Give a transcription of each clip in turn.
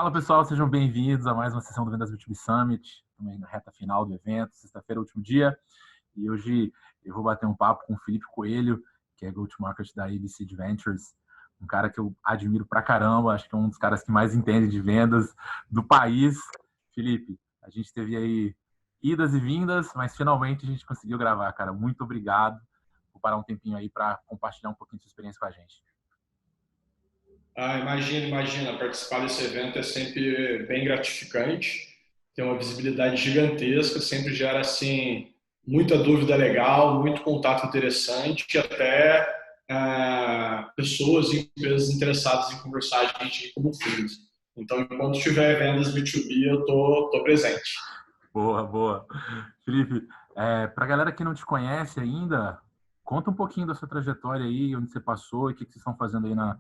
Fala pessoal, sejam bem-vindos a mais uma sessão do Vendas B2B Summit, também na reta final do evento, sexta-feira, último dia. E hoje eu vou bater um papo com o Felipe Coelho, que é Go-to-Market da ABC Ventures, um cara que eu admiro pra caramba, acho que é um dos caras que mais entende de vendas do país. Felipe, a gente teve aí idas e vindas, mas finalmente a gente conseguiu gravar, cara. Muito obrigado por parar um tempinho aí para compartilhar um pouquinho de sua experiência com a gente. Imagina. Participar desse evento é sempre bem gratificante. Tem uma visibilidade gigantesca, sempre gera, assim, muita dúvida legal, muito contato interessante, e até pessoas e empresas interessadas em conversar a gente como cliente. Então, enquanto tiver vendas B2B, eu tô presente. Boa, boa. Felipe, para a galera que não te conhece ainda, conta um pouquinho da sua trajetória aí, onde você passou e o que vocês estão fazendo aí na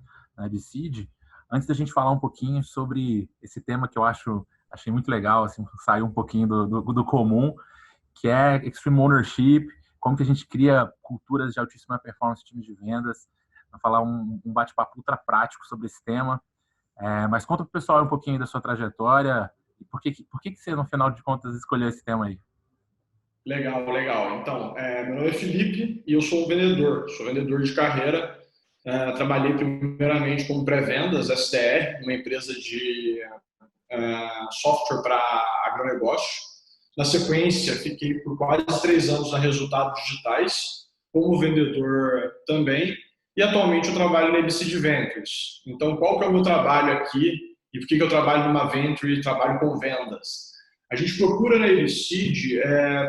Decide. Antes da gente falar um pouquinho sobre esse tema que eu achei muito legal, assim, saiu um pouquinho do comum, que é Extreme Ownership, como que a gente cria culturas de altíssima performance, times de vendas. Vou falar um bate-papo ultra prático sobre esse tema. Mas conta para o pessoal um pouquinho da sua trajetória e por que você, no final de contas, escolheu esse tema aí. Legal. Então, meu nome é Felipe e eu sou vendedor de carreira. Trabalhei primeiramente como pré-vendas, SDR, uma empresa de software para agronegócio. Na sequência, fiquei por quase 3 anos na Resultados Digitais, como vendedor também, e atualmente eu trabalho na ABC Ventures. Então, qual que é o meu trabalho aqui e por que eu trabalho numa venture e trabalho com vendas? A gente procura na Elicid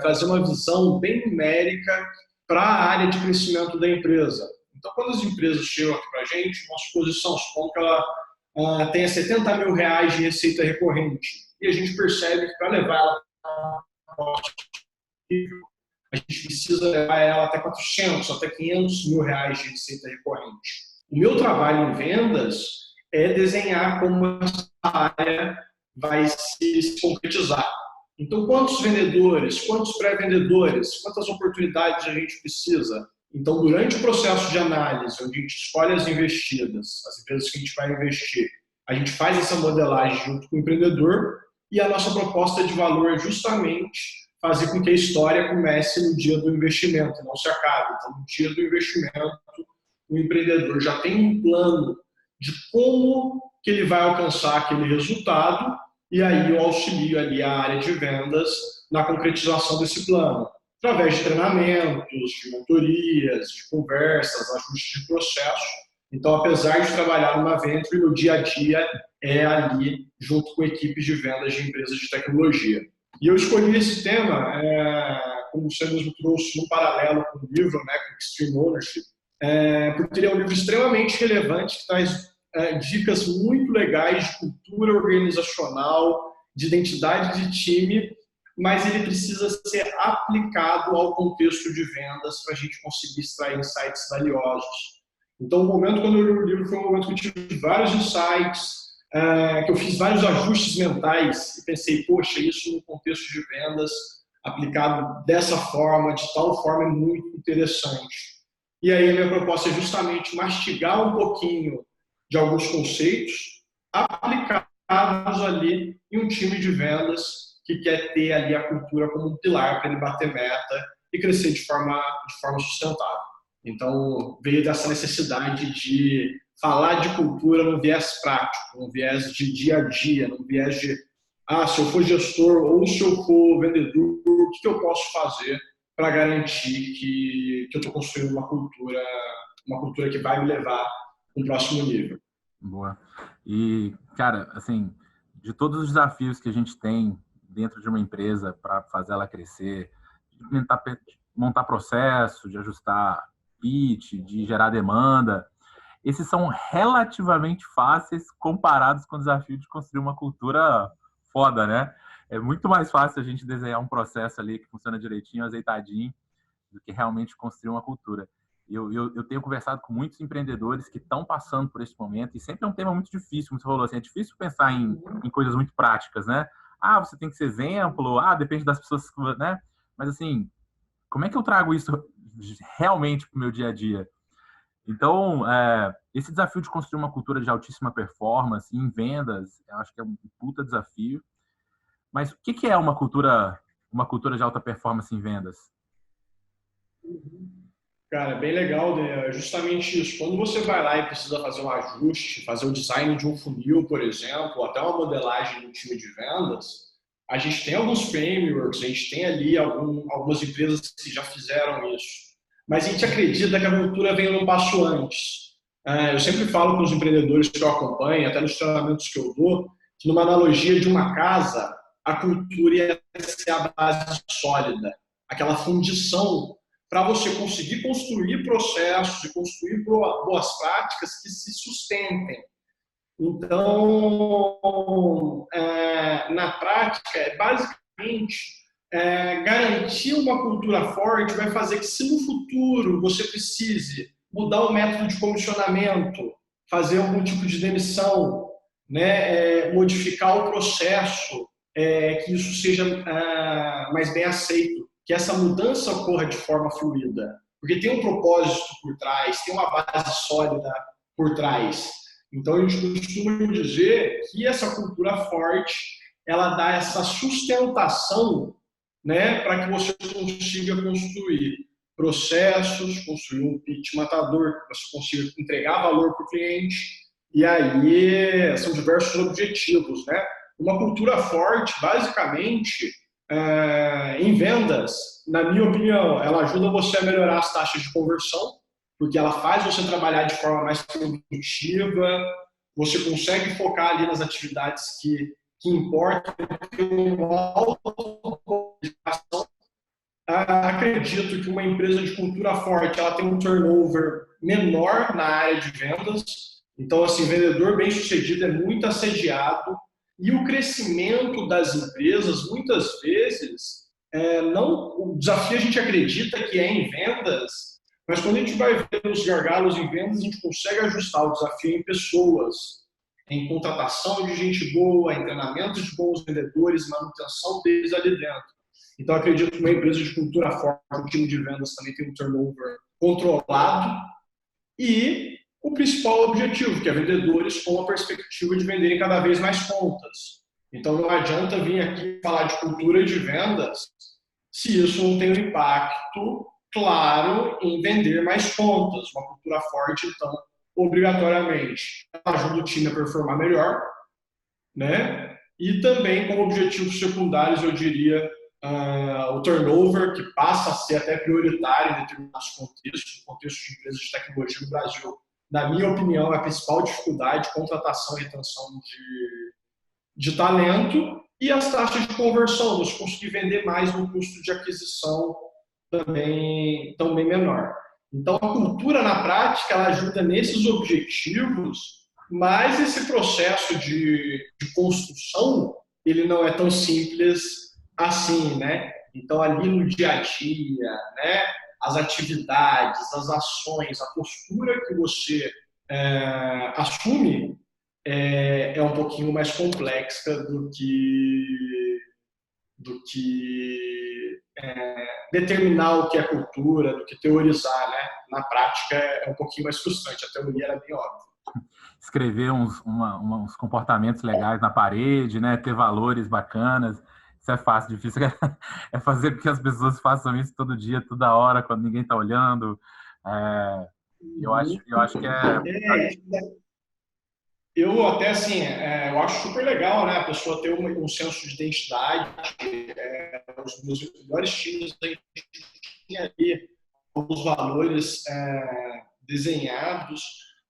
trazer uma visão bem numérica para a área de crescimento da empresa. Então, quando as empresas chegam aqui para a gente, nossa posição, supondo que ela tenha 70 mil reais de receita recorrente, e a gente percebe que para levar ela a gente precisa levar ela até 400, até 500 mil reais de receita recorrente. O meu trabalho em vendas é desenhar como essa área vai se concretizar. Então, quantos vendedores, quantos pré-vendedores, quantas oportunidades a gente precisa? Então, durante o processo de análise, onde a gente escolhe as investidas, as empresas que a gente vai investir, a gente faz essa modelagem junto com o empreendedor e a nossa proposta de valor é justamente fazer com que a história comece no dia do investimento, não se acabe. Então, no dia do investimento, o empreendedor já tem um plano de como que ele vai alcançar aquele resultado e aí eu auxilio ali a área de vendas na concretização desse plano, através de treinamentos, de mentorias, de conversas, ajustes de processo. Então, apesar de trabalhar numa venture, no dia a dia é ali, junto com equipes de vendas de empresas de tecnologia. E eu escolhi esse tema, como você mesmo trouxe, no paralelo com o livro, né, com Extreme Ownership, porque ele é um livro extremamente relevante, que traz dicas muito legais de cultura organizacional, de identidade de time, mas ele precisa ser aplicado ao contexto de vendas para a gente conseguir extrair insights valiosos. Então, o momento quando eu li o livro foi um momento que eu tive vários insights, que eu fiz vários ajustes mentais e pensei, poxa, isso no contexto de vendas, aplicado dessa forma, de tal forma, é muito interessante. E aí a minha proposta é justamente mastigar um pouquinho de alguns conceitos, aplicados ali em um time de vendas que quer ter ali a cultura como um pilar para ele bater meta e crescer de forma sustentável. Então, veio dessa necessidade de falar de cultura no viés prático, no viés de dia a dia, no viés de, se eu for gestor ou se eu for vendedor, o que eu posso fazer para garantir que eu estou construindo uma cultura que vai me levar para um próximo nível. Boa. E, cara, assim, de todos os desafios que a gente tem dentro de uma empresa para fazer ela crescer, de montar processo, de ajustar pitch, de gerar demanda, esses são relativamente fáceis comparados com o desafio de construir uma cultura foda, né? É muito mais fácil a gente desenhar um processo ali que funciona direitinho, azeitadinho, do que realmente construir uma cultura. Eu tenho conversado com muitos empreendedores que estão passando por esse momento e sempre é um tema muito difícil, como você falou, assim, é difícil pensar em coisas muito práticas, né? Você tem que ser exemplo, depende das pessoas, né? Mas assim, como é que eu trago isso realmente para o meu dia a dia? Então, esse desafio de construir uma cultura de altíssima performance em vendas, eu acho que é um puta desafio. Mas o que é uma cultura de alta performance em vendas? Cara, bem legal, né? É justamente isso. Quando você vai lá e precisa fazer um ajuste, fazer o design de um funil, por exemplo, ou até uma modelagem no time de vendas, a gente tem alguns frameworks, a gente tem ali algumas empresas que já fizeram isso. Mas a gente acredita que a cultura vem um passo antes. Eu sempre falo com os empreendedores que eu acompanho, até nos treinamentos que eu dou, que numa analogia de uma casa, a cultura ia ser a base sólida, aquela fundição para você conseguir construir processos e construir boas práticas que se sustentem. Então, na prática, basicamente, garantir uma cultura forte vai fazer que, se no futuro você precise mudar o método de comissionamento, fazer algum tipo de demissão, né, modificar o processo, que isso seja mais bem aceito, que essa mudança ocorra de forma fluida, porque tem um propósito por trás, tem uma base sólida por trás. Então, a gente costuma dizer que essa cultura forte, ela dá essa sustentação, né, para que você consiga construir processos, construir um pitch matador, para você consiga entregar valor para o cliente. E aí são diversos objetivos, né? Uma cultura forte, basicamente, em vendas, na minha opinião, ela ajuda você a melhorar as taxas de conversão, porque ela faz você trabalhar de forma mais produtiva, você consegue focar ali nas atividades que importam, ter uma autocomunicação. Acredito que uma empresa de cultura forte, ela tem um turnover menor na área de vendas, então, assim, vendedor bem-sucedido é muito assediado, e o crescimento das empresas, muitas vezes, o desafio a gente acredita que é em vendas, mas quando a gente vai ver os gargalos em vendas, a gente consegue ajustar o desafio em pessoas, em contratação de gente boa, em treinamento de bons vendedores, manutenção deles ali dentro. Então, acredito que uma empresa de cultura forte, o time de vendas também tem um turnover controlado e o principal objetivo, que é vendedores com a perspectiva de venderem cada vez mais contas. Então, não adianta vir aqui falar de cultura de vendas se isso não tem um impacto claro em vender mais contas. Uma cultura forte, então, obrigatoriamente, ajuda o time a performar melhor, né? E também, como objetivos secundários, eu diria, o turnover, que passa a ser até prioritário em determinados contextos, no contexto de empresas de tecnologia no Brasil. Na minha opinião, é a principal dificuldade de contratação e retenção de talento, e as taxas de conversão, você conseguir vender mais no custo de aquisição também menor. Então, a cultura, na prática, ela ajuda nesses objetivos, mas esse processo de construção, ele não é tão simples assim, né? Então, ali no dia a dia, né? As atividades, as ações, a postura que você assume é um pouquinho mais complexa do que determinar o que é cultura, do que teorizar, né? Na prática é um pouquinho mais frustrante, a teoria era bem óbvia. Escrever uns comportamentos legais na parede, né? Ter valores bacanas, isso é fácil. Difícil é fazer com que as pessoas façam isso todo dia, toda hora, quando ninguém está olhando. Eu acho que eu até assim, eu acho super legal, né? A pessoa ter um senso de identidade. Os meus melhores times a gente tinha ali os valores desenhados,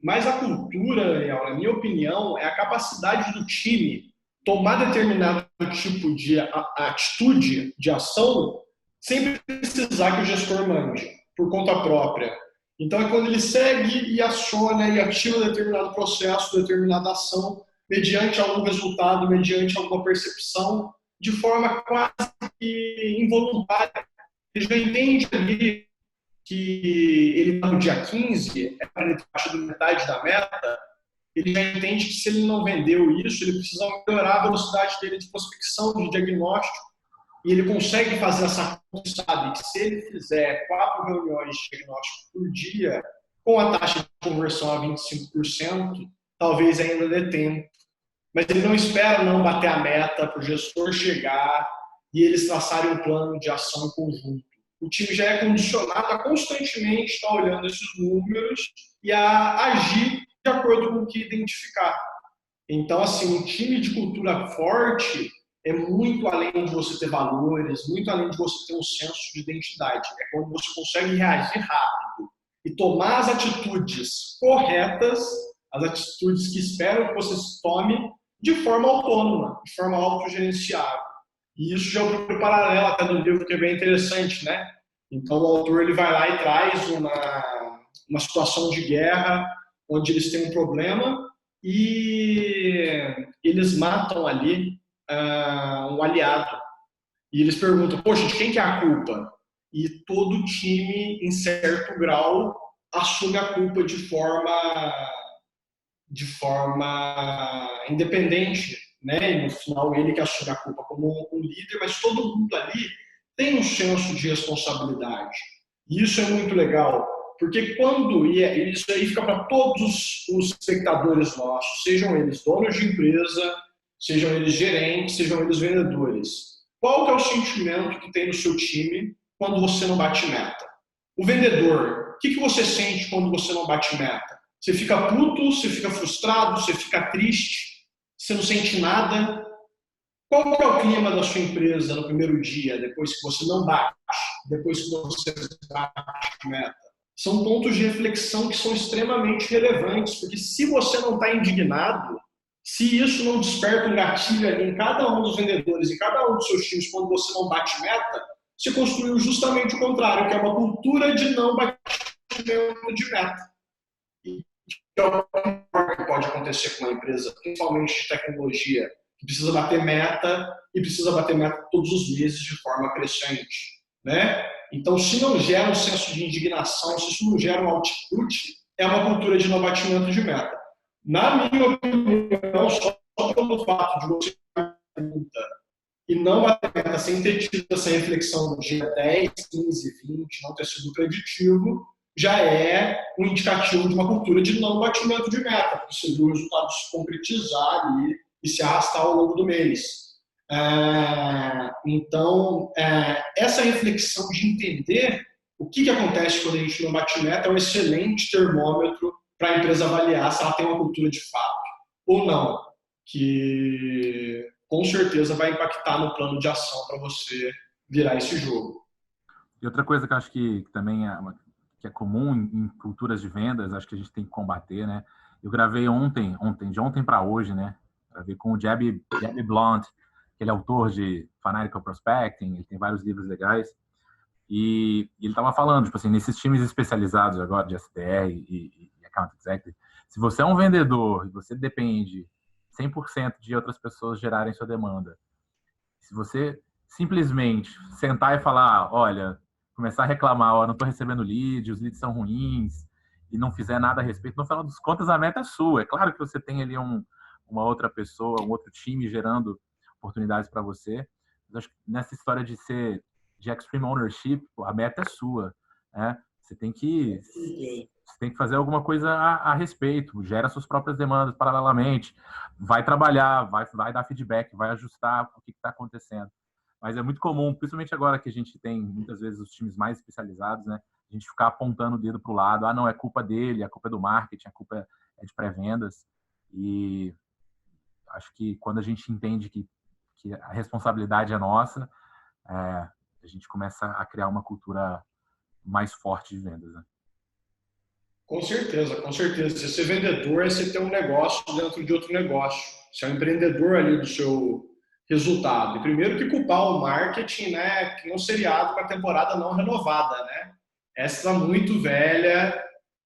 mas a cultura, na minha opinião, é a capacidade do time tomar determinado tipo de atitude, de ação, sem precisar que o gestor mande, por conta própria. Então, é quando ele segue e aciona e ativa determinado processo, determinada ação, mediante algum resultado, mediante alguma percepção, de forma quase que involuntária. Ele já entende ali que ele está no dia 15, ele está abaixo da metade da meta, ele já entende que se ele não vendeu isso, ele precisa melhorar a velocidade dele de prospecção, de diagnóstico, e ele consegue fazer essa conta, sabe, que se ele fizer 4 reuniões de diagnóstico por dia, com a taxa de conversão a 25%, talvez ainda dê tempo. Mas ele não espera não bater a meta para o gestor chegar e eles traçarem um plano de ação em conjunto. O time já é condicionado a constantemente estar olhando esses números e a agir de acordo com o que identificar. Então, assim, um time de cultura forte é muito além de você ter valores, muito além de você ter um senso de identidade. É quando você consegue reagir rápido e tomar as atitudes corretas, as atitudes que esperam que você tome de forma autônoma, de forma autogerenciável. E isso já é um paralelo até do livro que é bem interessante, né? Então, o autor ele vai lá e traz uma situação de guerra onde eles têm um problema e eles matam ali um aliado. E eles perguntam, poxa, de quem que é a culpa? E todo time, em certo grau, assume a culpa de forma independente, né? E no final ele que assume a culpa como um líder, mas todo mundo ali tem um senso de responsabilidade. E isso é muito legal, porque isso aí fica para todos os espectadores nossos, sejam eles donos de empresa, sejam eles gerentes, sejam eles vendedores. Qual que é o sentimento que tem no seu time quando você não bate meta? O vendedor, o que você sente quando você não bate meta? Você fica puto, você fica frustrado, você fica triste, você não sente nada. Qual que é o clima da sua empresa no primeiro dia, depois que você não bate, depois que você bate meta? São pontos de reflexão que são extremamente relevantes, porque se você não está indignado, se isso não desperta um gatilho ali em cada um dos vendedores, em cada um dos seus times, quando você não bate meta, você construiu justamente o contrário, que é uma cultura de não batimento de meta. E que é o que pode acontecer com uma empresa, principalmente de tecnologia, que precisa bater meta e precisa bater meta todos os meses de forma crescente, né? Então, se não gera um senso de indignação, se isso não gera um output, é uma cultura de não batimento de meta. Na minha opinião, só pelo fato de você e não bater meta sem ter tido essa reflexão do dia 10, 15, 20, não ter sido preditivo, já é um indicativo de uma cultura de não batimento de meta, porque você viu o resultado se concretizar ali e se arrastar ao longo do mês. Então, essa reflexão de entender o que acontece quando a gente não bate meta é um excelente termômetro para a empresa avaliar se ela tem uma cultura de fato ou não, que com certeza vai impactar no plano de ação para você virar esse jogo. E outra coisa que eu acho que também que é comum em culturas de vendas, acho que a gente tem que combater, né? Eu gravei de ontem para hoje, né? Gravei com o Jeb Blount, que ele é autor de Fanatical Prospecting, ele tem vários livros legais. E ele estava falando, tipo assim, nesses times especializados agora de SDR e Account Executive, se você é um vendedor e você depende 100% de outras pessoas gerarem sua demanda, se você simplesmente sentar e falar, olha, começar a reclamar, ó, não estou recebendo lead, os leads são ruins, e não fizer nada a respeito, no final dos contas a meta é sua. É claro que você tem ali uma outra pessoa, um outro time gerando oportunidades para você, mas acho que nessa história de extreme ownership, a meta é sua, né? Você tem que fazer alguma coisa a respeito, gera suas próprias demandas paralelamente, vai trabalhar, vai dar feedback, vai ajustar o que está acontecendo. Mas é muito comum, principalmente agora que a gente tem muitas vezes os times mais especializados, né? A gente ficar apontando o dedo para o lado, não, é culpa dele, a culpa é do marketing, a culpa é de pré-vendas. E acho que quando a gente entende que a responsabilidade é nossa, a gente começa a criar uma cultura mais forte de vendas, né? Com certeza, com certeza. Você ser vendedor é você ter um negócio dentro de outro negócio. Você é um empreendedor ali do seu resultado. E primeiro que culpar o marketing, né, que é um seriado com a temporada não renovada, né? Essa muito velha,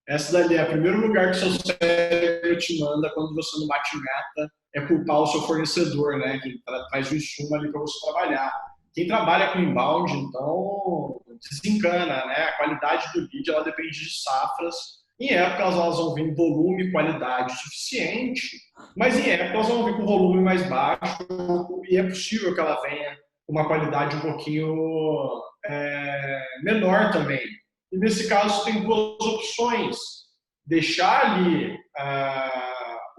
essa dali é o primeiro lugar que seu cérebro te manda quando você não bate meta, é culpar o seu fornecedor, né, que traz o insumo ali para você trabalhar. Quem trabalha com inbound, então, desencana, né? A qualidade do lead, ela depende de safras. Em épocas, elas vão vir volume e qualidade suficiente, mas em épocas, elas vão vir com volume mais baixo e é possível que ela venha com uma qualidade um pouquinho menor também. E nesse caso, tem duas opções. deixar ali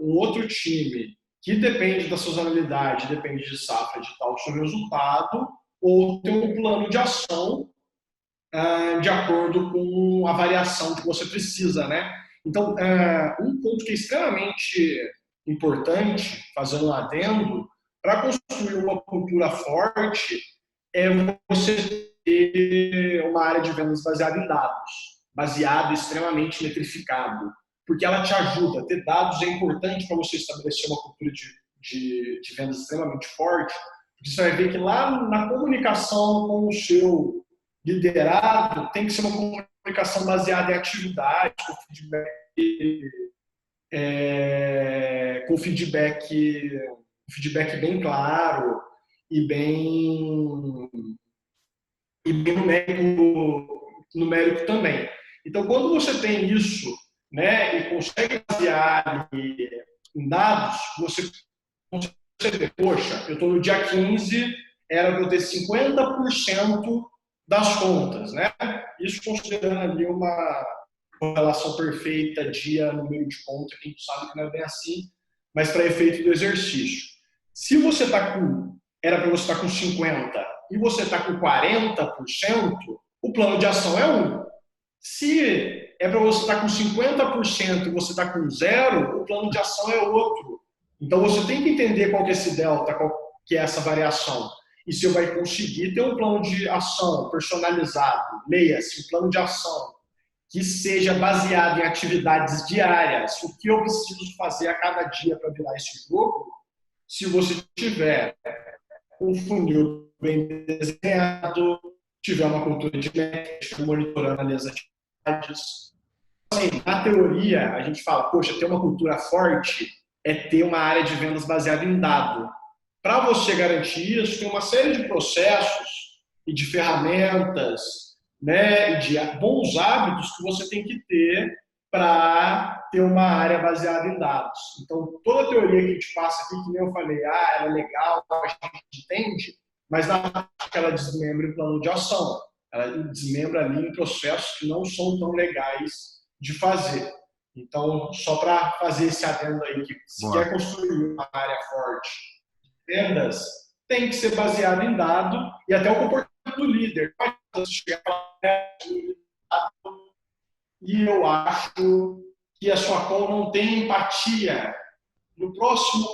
um outro time que depende da sazonalidade, depende de safra, de tal o seu resultado, ou ter um plano de ação de acordo com a variação que você precisa, né? Então, um ponto que é extremamente importante, fazendo um adendo, para construir uma cultura forte, é você ter uma área de vendas baseada em dados, baseado extremamente metrificado, porque ela te ajuda. Ter dados é importante para você estabelecer uma cultura de vendas extremamente forte, porque você vai ver que lá na comunicação com o seu liderado tem que ser uma comunicação baseada em atividade, com feedback bem claro e bem numérico também. Então, quando você tem isso, né, e consegue basear em dados, você vê, poxa, eu estou no dia 15, era para eu ter 50% das contas, né? Isso considerando ali uma relação perfeita, dia, número de conta, que a gente sabe que não é bem assim, mas para efeito do exercício. Se você era para você estar com 50% e você está com 40%, o plano de ação é 1. Se é para você estar com 50% e você está com 0, o plano de ação é outro. Então você tem que entender qual que é esse delta, qual que é essa variação. E você vai conseguir ter um plano de ação personalizado, leia-se, um plano de ação que seja baseado em atividades diárias, o que eu preciso fazer a cada dia para virar esse jogo. Se você tiver um funil bem desenhado, tiver uma cultura de métrica, monitorando ali as atividades. Assim, na teoria, a gente fala, poxa, ter uma cultura forte é ter uma área de vendas baseada em dado. Para você garantir isso, tem uma série de processos e de ferramentas, né, e de bons hábitos que você tem que ter para ter uma área baseada em dados. Então, toda a teoria que a gente passa aqui, que nem eu falei, ela é legal, a gente entende, mas na prática ela desmembra em plano de ação. Ela desmembra ali em processos que não são tão legais de fazer. Então, só para fazer esse adendo aí, que se quer construir uma área forte de vendas, tem que ser baseado em dado e até o comportamento do líder. E eu acho que a sua call não tem empatia. No próximo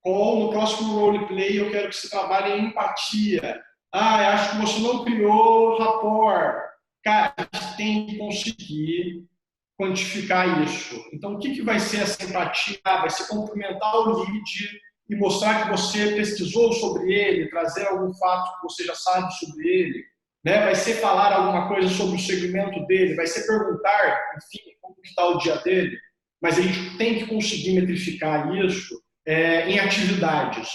call, no próximo roleplay, eu quero que você trabalhe em empatia. Acho que você não criou rapport. Cara, a gente tem que conseguir quantificar isso. Então, o que vai ser essa empatia? Vai ser cumprimentar o lead e mostrar que você pesquisou sobre ele, trazer algum fato que você já sabe sobre ele, né? Vai ser falar alguma coisa sobre o segmento dele, vai ser perguntar, enfim, como está o dia dele, mas a gente tem que conseguir metrificar isso em atividades,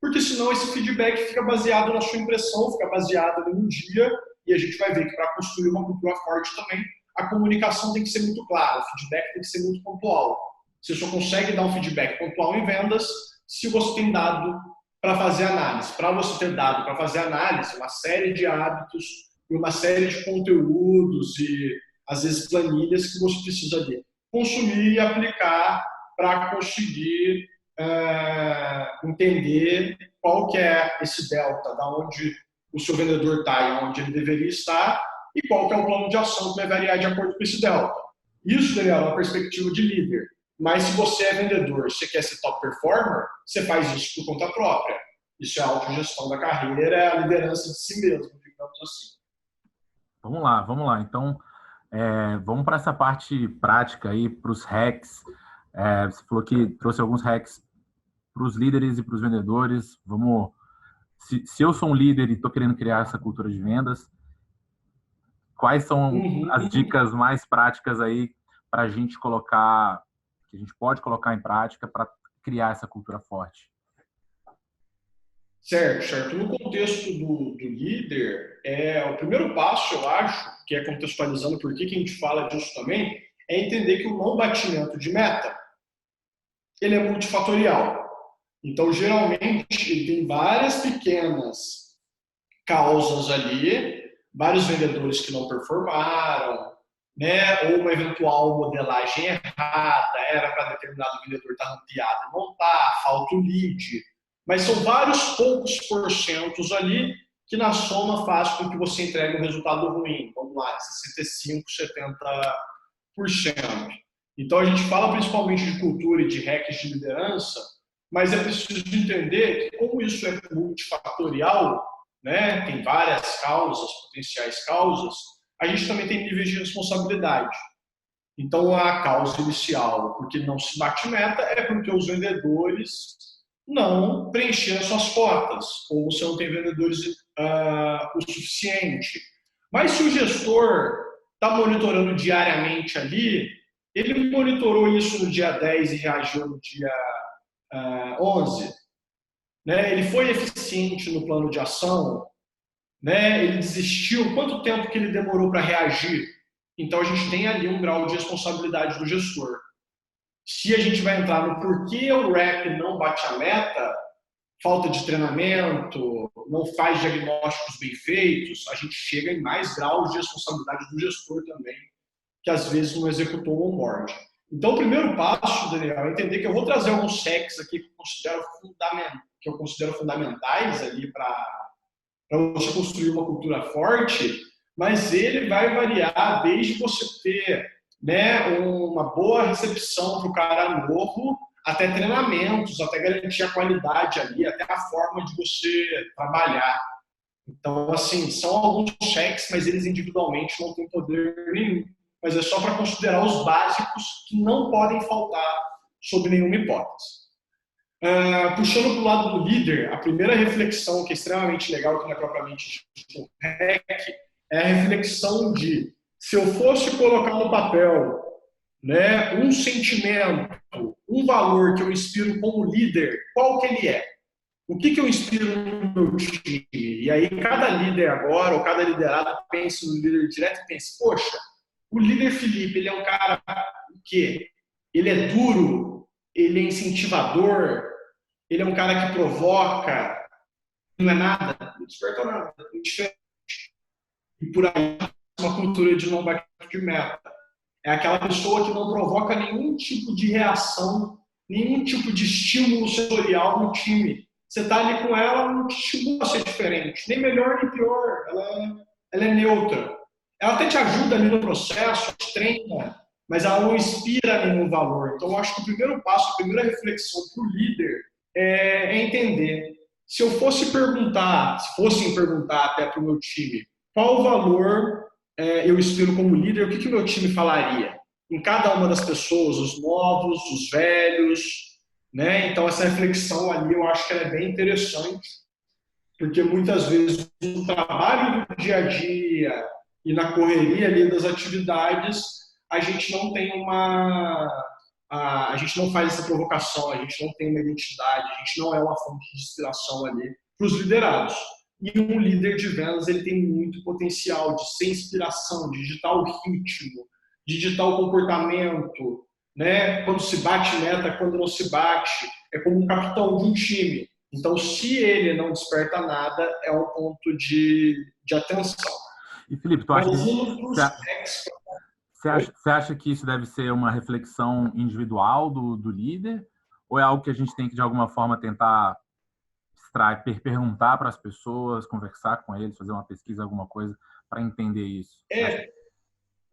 porque senão esse feedback fica baseado na sua impressão, fica baseado no dia, e a gente vai ver que para construir uma cultura forte também, a comunicação tem que ser muito clara, o feedback tem que ser muito pontual. Você só consegue dar um feedback pontual em vendas se você tem dado para fazer análise. Para você ter dado para fazer análise, uma série de hábitos e uma série de conteúdos e, às vezes, planilhas que você precisa de consumir e aplicar para conseguir entender qual que é esse delta, da onde o seu vendedor está e onde ele deveria estar, e qual que é o plano de ação que vai variar de acordo com esse delta. Isso, Daniel, é uma perspectiva de líder. Mas se você é vendedor, você quer ser top performer, você faz isso por conta própria. Isso é a autogestão da carreira, é a liderança de si mesmo, digamos assim. Vamos lá. Então, vamos para essa parte prática aí, para os hacks. Você falou que trouxe alguns hacks para os líderes e para os vendedores. Se eu sou um líder e estou querendo criar essa cultura de vendas, quais são as dicas mais práticas aí para a gente colocar, que a gente pode colocar em prática para criar essa cultura forte? Certo. No contexto do líder, o primeiro passo, eu acho, que é contextualizando por que a gente fala disso também, é entender que o não batimento de meta, ele é multifatorial. Então, geralmente, ele tem várias pequenas causas ali, vários vendedores que não performaram, né? Ou uma eventual modelagem errada, era para determinado vendedor estar rampeado e não está, falta o lead. Mas são vários poucos porcentos ali que na soma faz com que você entregue um resultado ruim. Vamos lá, 65%, 70%. Então a gente fala principalmente de cultura e de hacks de liderança, mas é preciso entender que como isso é multifatorial, né, tem várias causas, potenciais causas, a gente também tem níveis de responsabilidade. Então, a causa inicial, porque não se bate meta, é porque os vendedores não preencheram suas cotas, ou você não tem vendedores o suficiente. Mas se o gestor está monitorando diariamente ali, ele monitorou isso no dia 10 e reagiu no dia 11, né? Ele foi eficiente no plano de ação, né? Ele desistiu, quanto tempo que ele demorou para reagir? Então a gente tem ali um grau de responsabilidade do gestor. Se a gente vai entrar no porquê o rep não bate a meta, falta de treinamento, não faz diagnósticos bem feitos, a gente chega em mais graus de responsabilidade do gestor também, que às vezes não executou o onboard. Então, o primeiro passo, Daniel, é entender que eu vou trazer alguns hacks aqui que eu considero fundamentais ali para você construir uma cultura forte, mas ele vai variar desde você ter, né, uma boa recepção para o cara novo, até treinamentos, até garantir a qualidade ali, até a forma de você trabalhar. Então, assim, são alguns checks, mas eles individualmente não têm poder nenhum. Mas é só para considerar os básicos que não podem faltar sob nenhuma hipótese. Puxando para o lado do líder, a primeira reflexão, que é extremamente legal, que não é propriamente um hack, é a reflexão de, se eu fosse colocar no papel, né, um sentimento, um valor que eu inspiro como líder, qual que ele é? O que eu inspiro no meu time? E aí cada líder agora, ou cada liderado, pensa no líder direto e pensa, poxa, o líder Felipe, ele é um cara que ele é duro, ele é incentivador, ele é um cara que provoca, não é nada, não desperta nada, é diferente. E por aí, uma cultura de não bate de meta. É aquela pessoa que não provoca nenhum tipo de reação, nenhum tipo de estímulo sensorial no time. Você está ali com ela, não te estimula a ser diferente, nem melhor nem pior. Ela é neutra. Ela até te ajuda ali no processo, te treina, mas ela não inspira nenhum valor. Então, eu acho que o primeiro passo, a primeira reflexão para o líder é entender. Se eu fosse perguntar, se fossem perguntar até para o meu time, qual o valor eu inspiro como líder, o que o meu time falaria? Em cada uma das pessoas, os novos, os velhos, né? Então, essa reflexão ali, eu acho que ela é bem interessante, porque muitas vezes no trabalho do dia a dia e na correria ali das atividades, a gente não tem a gente não faz essa provocação, a gente não tem uma identidade, a gente não é uma fonte de inspiração ali para os liderados. E um líder de vendas, ele tem muito potencial de ser inspiração, de digitar o ritmo, de digitar o comportamento, né? Quando se bate meta, quando não se bate, é como um capitão de um time. Então, se ele não desperta nada, é um ponto de atenção. E, Felipe, você acha que isso deve ser uma reflexão individual do líder? Ou é algo que a gente tem que, de alguma forma, tentar perguntar para as pessoas, conversar com eles, fazer uma pesquisa, alguma coisa, para entender isso?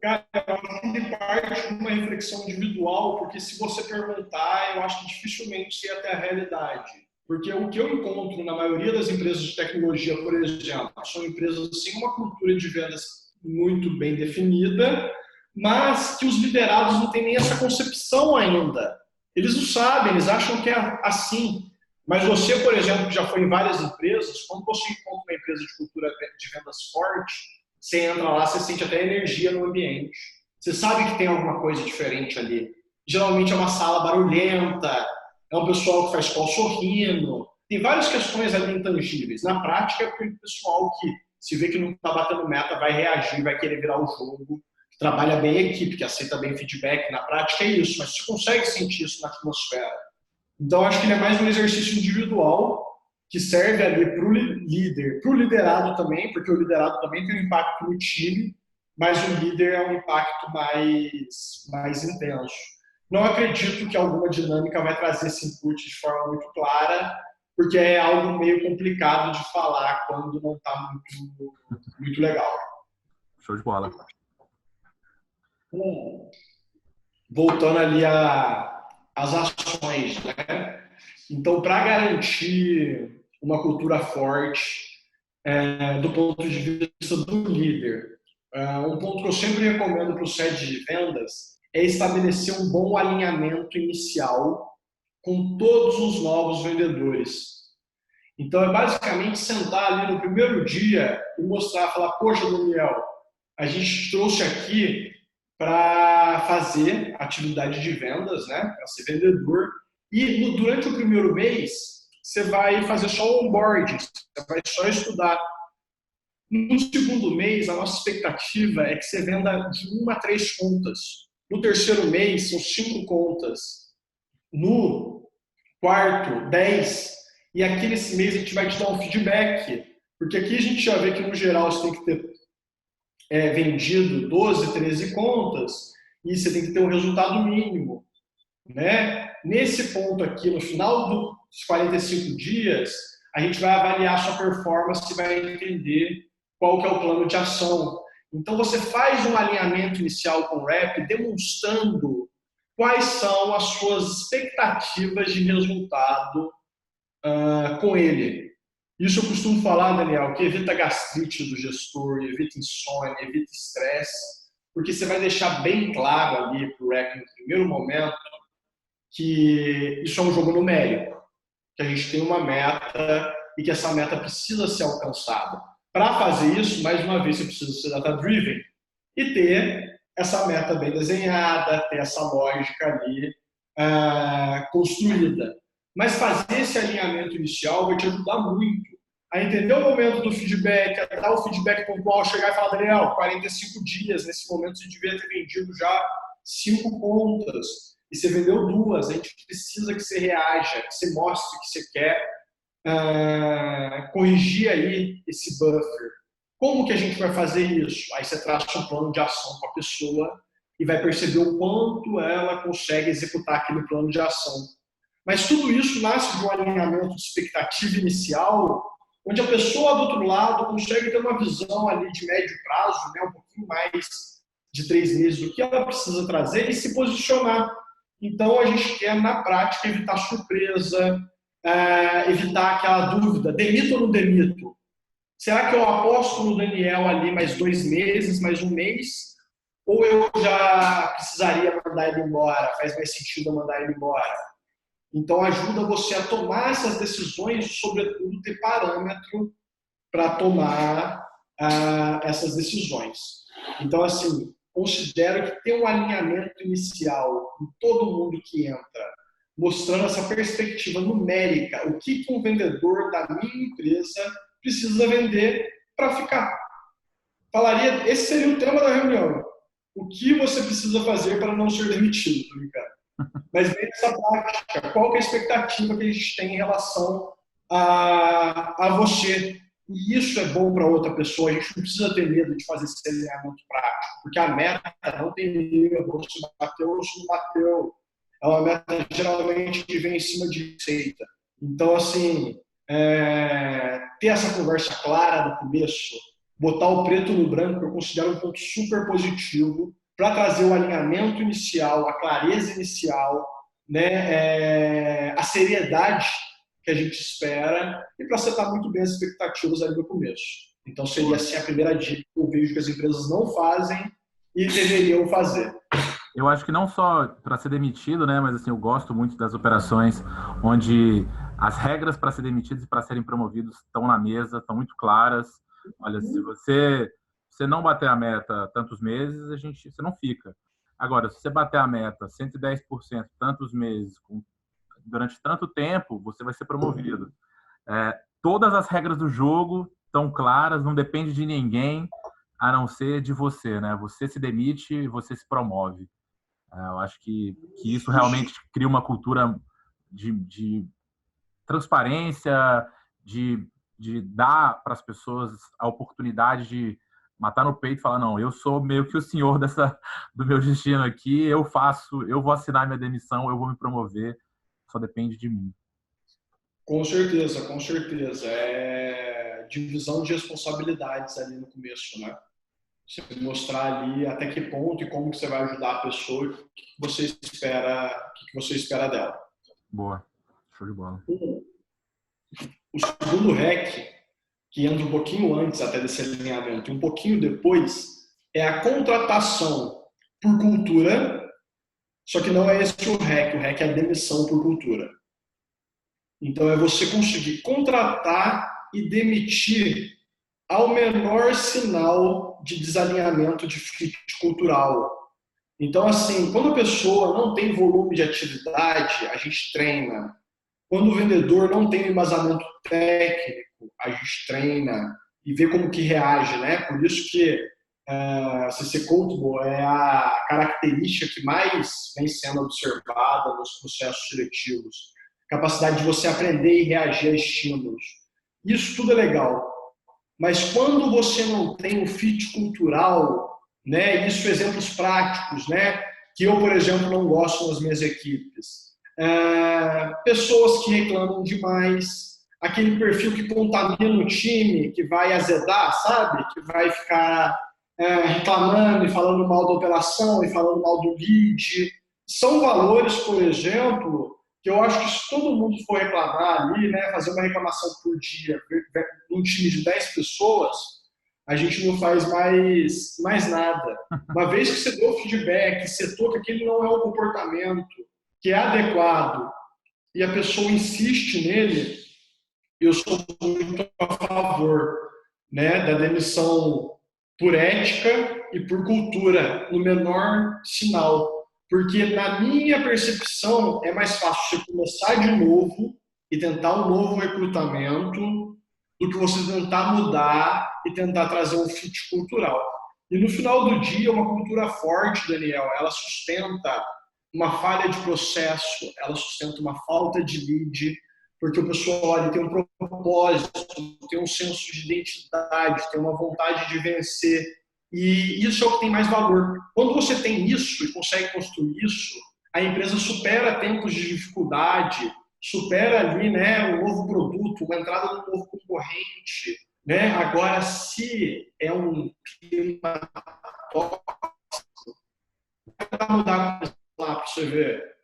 Cara, eu acho que parte de uma reflexão individual, porque se você perguntar, eu acho que dificilmente você ia ter a realidade. Porque o que eu encontro na maioria das empresas de tecnologia, por exemplo, são empresas sem uma cultura de vendas muito bem definida, mas que os liderados não têm nem essa concepção ainda. Eles não sabem, eles acham que é assim. Mas você, por exemplo, que já foi em várias empresas, quando você encontra uma empresa de cultura de vendas forte, você entra lá, você sente até energia no ambiente. Você sabe que tem alguma coisa diferente ali. Geralmente é uma sala barulhenta, é um pessoal que faz call sorrindo. Tem várias questões ali intangíveis. Na prática, é o pessoal que se vê que não está batendo meta vai reagir, vai querer virar o jogo, que trabalha bem a equipe, que aceita bem feedback. Na prática é isso, mas você consegue sentir isso na atmosfera. Então, acho que ele é mais um exercício individual que serve ali para o líder, para o liderado também, porque o liderado também tem um impacto no time, mas o líder é um impacto mais intenso. Não acredito que alguma dinâmica vai trazer esse input de forma muito clara, porque é algo meio complicado de falar quando não está muito legal. Show de bola. Voltando ali às ações, né? Então, para garantir uma cultura forte, do ponto de vista do líder, um ponto que eu sempre recomendo para o site de vendas é estabelecer um bom alinhamento inicial com todos os novos vendedores. Então, é basicamente sentar ali no primeiro dia e mostrar, falar, poxa, Daniel, a gente trouxe aqui para fazer atividade de vendas, né, para ser vendedor, e durante o primeiro mês, você vai fazer só o onboarding, você vai só estudar. No segundo mês, a nossa expectativa é que você venda de 1 a 3 contas. No terceiro mês, são 5 contas. No quarto, 10. E aqui nesse mês a gente vai te dar um feedback. Porque aqui a gente já vê que, no geral, você tem que ter vendido 12, 13 contas e você tem que ter um resultado mínimo. Né? Nesse ponto aqui, no final dos 45 dias, a gente vai avaliar a sua performance e vai entender qual que é o plano de ação. Então, você faz um alinhamento inicial com o rep, demonstrando quais são as suas expectativas de resultado com ele. Isso eu costumo falar, Daniel, que evita gastrite do gestor, evita insônia, evita estresse, porque você vai deixar bem claro ali para o rep no primeiro momento que isso é um jogo numérico, que a gente tem uma meta e que essa meta precisa ser alcançada. Para fazer isso, mais uma vez, você precisa ser data-driven e ter essa meta bem desenhada, ter essa lógica ali construída. Mas fazer esse alinhamento inicial vai te ajudar muito a entender o momento do feedback, a dar o feedback pontual, chegar e falar, Daniel, 45 dias, nesse momento você devia ter vendido já 5 contas, e você vendeu 2, a gente precisa que você reaja, que você mostre que você quer corrigir aí esse buffer. Como que a gente vai fazer isso? Aí você traça um plano de ação para a pessoa e vai perceber o quanto ela consegue executar aquele plano de ação. Mas tudo isso nasce de um alinhamento de expectativa inicial, onde a pessoa do outro lado consegue ter uma visão ali de médio prazo, né, um pouquinho mais de 3 meses do que ela precisa trazer e se posicionar. Então, a gente quer, na prática, evitar surpresa, evitar aquela dúvida, demito ou não demito? Será que eu aposto no Daniel ali mais 2 meses, mais 1 mês? Ou eu já precisaria mandar ele embora? Faz mais sentido eu mandar ele embora? Então, ajuda você a tomar essas decisões, sobretudo ter parâmetro para tomar essas decisões. Então, assim, considero que ter um alinhamento inicial com todo mundo que entra, mostrando essa perspectiva numérica, o que um vendedor da minha empresa precisa vender para ficar. Falaria, esse seria o tema da reunião. O que você precisa fazer para não ser demitido, tô brincando. Mas vem essa prática, qual que é a expectativa que a gente tem em relação a você? E isso é bom para outra pessoa, a gente não precisa ter medo de fazer esse alinhamento prático, porque a meta não tem erro, se bateu ou se não bateu. É uma meta geralmente que vem em cima de receita. Então, assim, ter essa conversa clara no começo, botar o preto no branco, eu considero um ponto super positivo para trazer o alinhamento inicial, a clareza inicial, né, a seriedade que a gente espera e para setar muito bem as expectativas ali no começo. Então, seria assim a primeira dica que eu vejo que as empresas não fazem e deveriam fazer. Eu acho que não só para ser demitido, né, mas assim, eu gosto muito das operações onde as regras para ser demitidos e para serem promovidos estão na mesa, estão muito claras. Olha, se você não bater a meta tantos meses, você não fica. Agora, se você bater a meta 110% tantos meses, durante tanto tempo, você vai ser promovido. Todas as regras do jogo estão claras, não depende de ninguém, a não ser de você, né? Você se demite e você se promove. Eu acho que isso realmente cria uma cultura de transparência, de dar para as pessoas a oportunidade de matar no peito e falar, não, eu sou meio que o senhor do meu destino aqui, eu vou assinar minha demissão, eu vou me promover, só depende de mim. Com certeza, com certeza. É divisão de responsabilidades ali no começo, né? Você mostrar ali até que ponto e como que você vai ajudar a pessoa, o que você espera dela. Boa, show de bola. O segundo REC, que entra um pouquinho antes até desse alinhamento e um pouquinho depois, é a contratação por cultura, só que não é esse o REC é a demissão por cultura. Então é você conseguir contratar e demitir ao menor sinal de desalinhamento de fit cultural. Então, assim, quando a pessoa não tem volume de atividade, a gente treina. Quando o vendedor não tem embasamento técnico, a gente treina e vê como que reage, né? Por isso que ser coachable é a característica que mais vem sendo observada nos processos seletivos. Capacidade de você aprender e reagir a estímulos. Isso tudo é legal. Mas quando você não tem o fit cultural, né? Isso exemplos práticos, né? Que eu, por exemplo, não gosto nas minhas equipes. Pessoas que reclamam demais, aquele perfil que contamina o time, que vai azedar, sabe? Que vai ficar reclamando e falando mal da operação e falando mal do lead. São valores, por exemplo, que eu acho que se todo mundo for reclamar ali, né, fazer uma reclamação por dia, num time de 10 pessoas, a gente não faz mais nada. Uma vez que você deu feedback, setou que aquele não é um comportamento que é adequado e a pessoa insiste nele, eu sou muito a favor, né, da demissão por ética e por cultura, no menor sinal. Porque, na minha percepção, é mais fácil você começar de novo e tentar um novo recrutamento do que você tentar mudar e tentar trazer um fit cultural. E no final do dia, uma cultura forte, Daniel, ela sustenta uma falha de processo, ela sustenta uma falta de lead, porque o pessoal olha, tem um propósito, tem um senso de identidade, tem uma vontade de vencer. E isso é o que tem mais valor. Quando você tem isso e consegue construir isso, a empresa supera tempos de dificuldade, supera ali, né, um novo produto, uma entrada de um novo concorrente, né? Agora, se é um clima tóxico, vai mudar lá para você ver.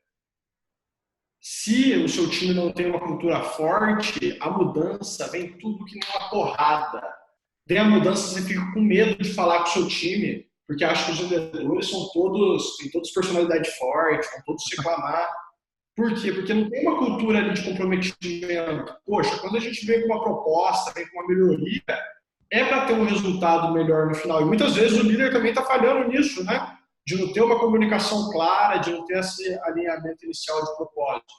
Se o seu time não tem uma cultura forte, a mudança vem tudo que nem uma porrada. Tem a mudança, você fica com medo de falar com o seu time, porque acha que os vendedores têm todos personalidade forte, vão todos reclamar. Por quê? Porque não tem uma cultura ali de comprometimento. Poxa, quando a gente vem com uma proposta, vem com uma melhoria, é para ter um resultado melhor no final. E muitas vezes o líder também está falhando nisso, né? De não ter uma comunicação clara, de não ter esse alinhamento inicial de propósito.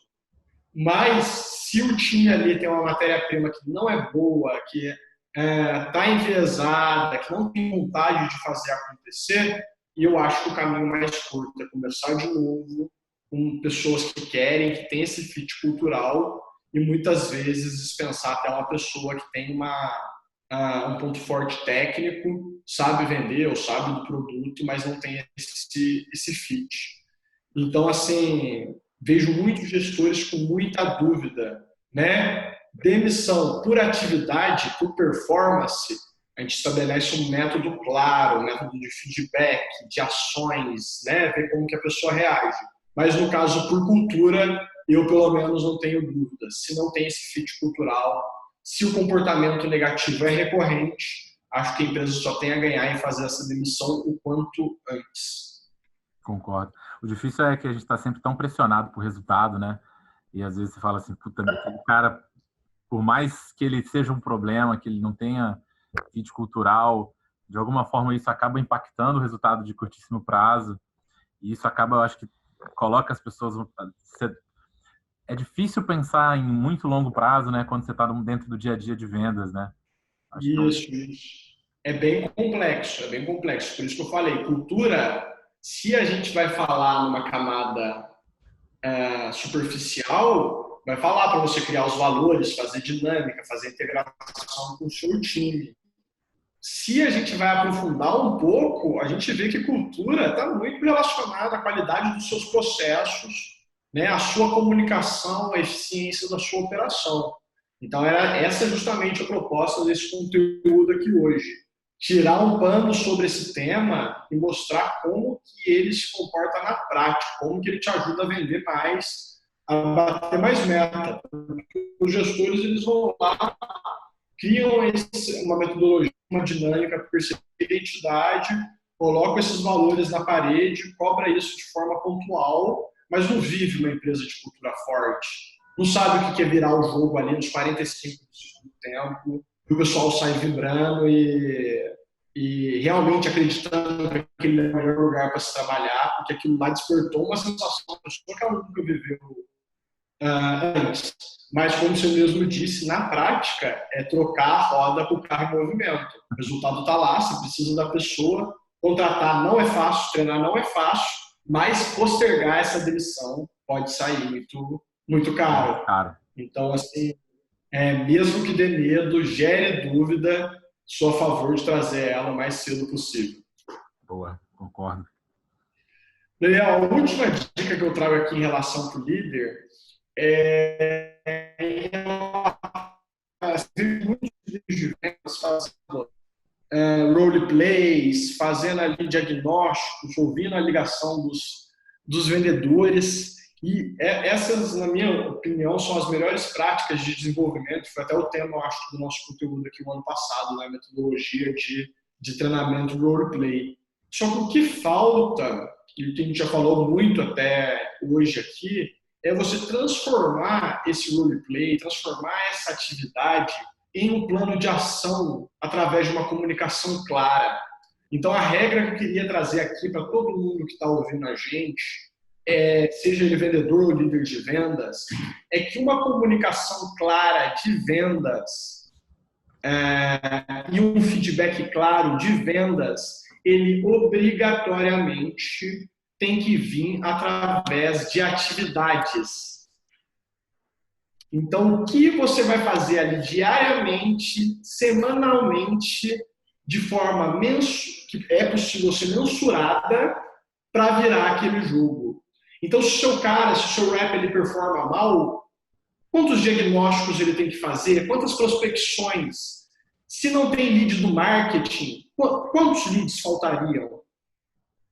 Mas se o time ali tem uma matéria-prima que não é boa, que está enviesada, que não tem vontade de fazer acontecer, eu acho que o caminho mais curto é começar de novo com pessoas que querem, que tem esse fit cultural e muitas vezes dispensar até uma pessoa que tem um ponto forte técnico, sabe vender ou sabe do produto, mas não tem esse fit. Então, assim, vejo muitos gestores com muita dúvida, né? Demissão por atividade, por performance, a gente estabelece um método claro, um método de feedback, de ações, né? Ver como que a pessoa reage. Mas no caso por cultura, eu pelo menos não tenho dúvida. Se não tem esse fit cultural, se o comportamento negativo é recorrente, acho que a empresa só tem a ganhar em fazer essa demissão o quanto antes. Concordo. O difícil é que a gente está sempre tão pressionado por resultado, né? E às vezes você fala assim, puta, aquele cara, por mais que ele seja um problema, que ele não tenha fit cultural, de alguma forma isso acaba impactando o resultado de curtíssimo prazo. E isso acaba, eu acho que coloca as pessoas... É difícil pensar em muito longo prazo, né? Quando você está dentro do dia a dia de vendas, né? Acho isso. É bem complexo, é bem complexo. Por isso que eu falei, cultura, se a gente vai falar numa camada superficial, vai falar para você criar os valores, fazer dinâmica, fazer integração com o seu time. se a gente vai aprofundar um pouco, a gente vê que cultura está muito relacionada à qualidade dos seus processos, né, à sua comunicação, à eficiência da sua operação. Então, essa é justamente a proposta desse conteúdo aqui hoje. Tirar um pano sobre esse tema e mostrar como que ele se comporta na prática, como que ele te ajuda a vender mais, a bater mais meta. Os gestores, eles vão lá, criam uma metodologia, uma dinâmica para perceber a identidade, colocam esses valores na parede, cobra isso de forma pontual, mas não vive uma empresa de cultura forte. Não sabe o que é virar o jogo ali nos 45 do tempo, que o pessoal sai vibrando e realmente acreditando que aquele é o melhor lugar para se trabalhar, porque aquilo lá despertou uma sensação que ela nunca viveu antes. Mas, como você mesmo disse, na prática, é trocar a roda com o carro em movimento. O resultado está lá, você precisa da pessoa. Contratar não é fácil, treinar não é fácil, mas postergar essa demissão pode sair muito, muito caro. Então, assim, mesmo que dê medo, gere dúvida, sou a favor de trazer ela o mais cedo possível. Boa, concordo. Daniel, a última dica que eu trago aqui em relação ao líder muitos vídeos de vendas fazendo roleplays, fazendo ali diagnósticos, ouvindo a ligação dos vendedores. E essas, na minha opinião, são as melhores práticas de desenvolvimento. Foi até o tema, eu acho, do nosso conteúdo aqui o ano passado, né? Metodologia de treinamento roleplay. Só que o que falta, e que a gente já falou muito até hoje aqui, é você transformar esse roleplay, transformar essa atividade em um plano de ação através de uma comunicação clara. Então, a regra que eu queria trazer aqui para todo mundo que está ouvindo a gente, seja ele vendedor ou líder de vendas, é que uma comunicação clara de vendas e um feedback claro de vendas, ele obrigatoriamente tem que vir através de atividades. Então, o que você vai fazer ali diariamente, semanalmente, de forma que é possível ser mensurada para virar aquele jogo. Então, se o seu rep ele performa mal, quantos diagnósticos ele tem que fazer? Quantas prospecções? Se não tem lead do marketing, quantos leads faltariam?